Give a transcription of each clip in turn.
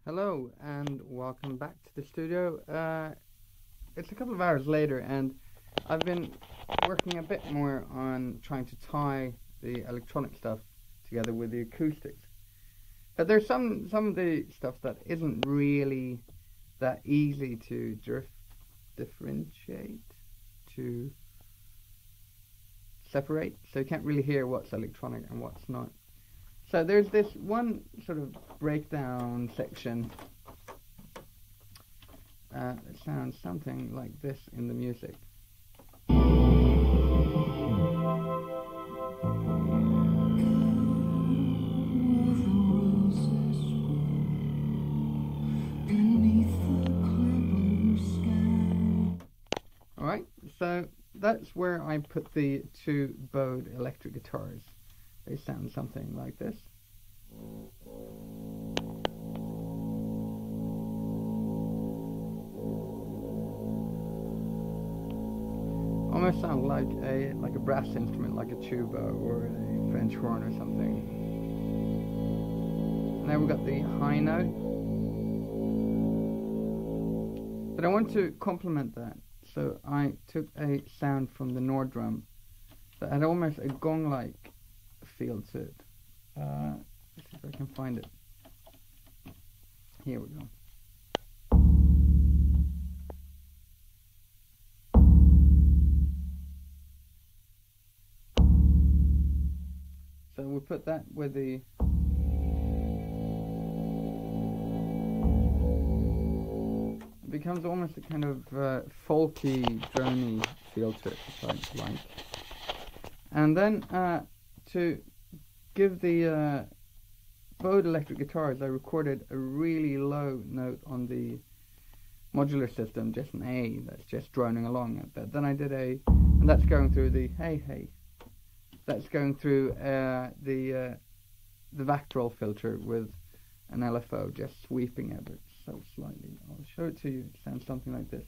Hello and welcome back to the studio. It's a couple of hours later and I've been working a bit more on trying to tie the electronic stuff together with the acoustics. But there's some of the stuff that isn't really that easy to differentiate, to separate, so you can't really hear what's electronic and what's not. So there's this one sort of breakdown section that sounds something like this in the music. Alright, so that's where I put the two bowed electric guitars. They sound something like this. Almost sound like a brass instrument, like a tuba or a French horn or something. Now we've got the high note. But I want to complement that, so I took a sound from the Nord drum that had almost a gong-like feel to it. Let's see if I can find it. Here we go. So we put that with the it becomes almost a kind of folky, drony feel to it, if I like. And then to give the bowed electric guitars, I recorded a really low note on the modular system, just an A that's just droning along. But then I did and that's going through the hey. That's going through the Vactrol filter with an LFO just sweeping it so slightly. I'll show it to you. It sounds something like this.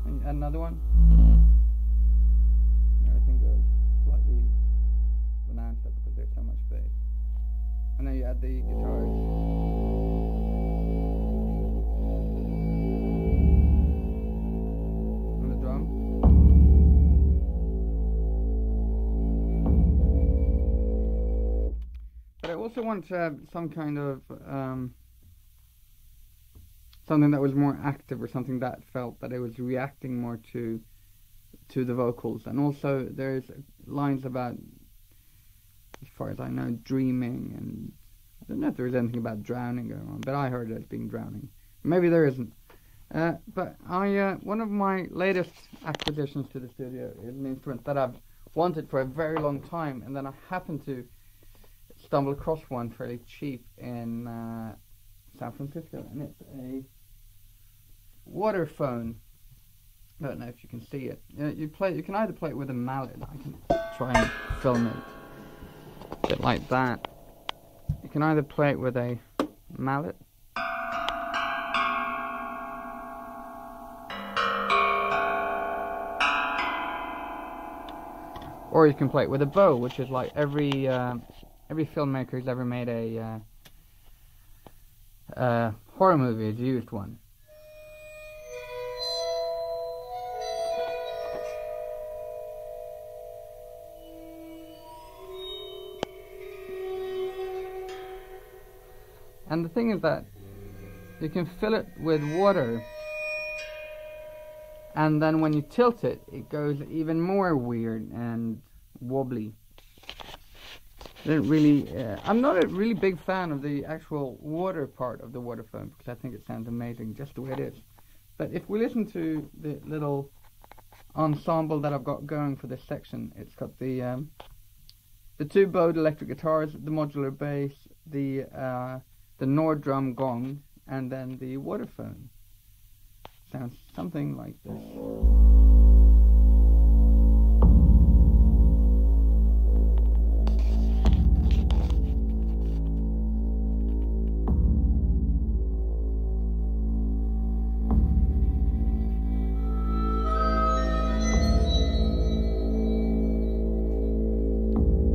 And another one. Everything goes slightly bonanza because there's so much bass. And then you add the guitars. And the drum. But I also want to have some kind of something that was more active, or something that felt that it was reacting more to the vocals. And also there's lines about, as far as I know, dreaming, and I don't know if there's anything about drowning going on, but I heard it as being drowning. Maybe there isn't. But one of my latest acquisitions to the studio is an instrument that I've wanted for a very long time, and then I happened to stumble across one fairly cheap in San Francisco, and it's a Waterphone. I don't know if you can see it. You can either play it with a mallet. I can try and film it a bit like that. You can either play it with a mallet, or you can play it with a bow, which is like every filmmaker who's ever made a horror movie has used one. And the thing is that you can fill it with water, and then when you tilt it, it goes even more weird and wobbly. I'm not a really big fan of the actual water part of the Waterphone, because I think it sounds amazing just the way it is. But if we listen to the little ensemble that I've got going for this section, it's got the two bowed electric guitars, the modular bass, the Nord drum gong, and then the Waterphone. Sounds something like this.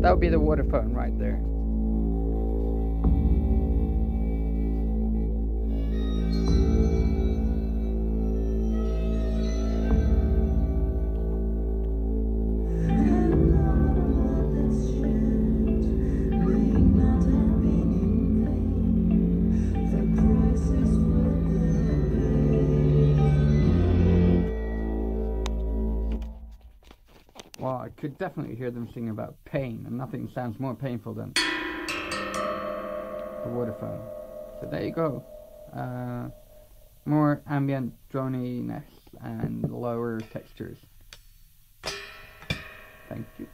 That would be the Waterphone right there. Well, I could definitely hear them sing about pain, and nothing sounds more painful than the Waterphone. So there you go. More ambient droniness and lower textures. Thank you.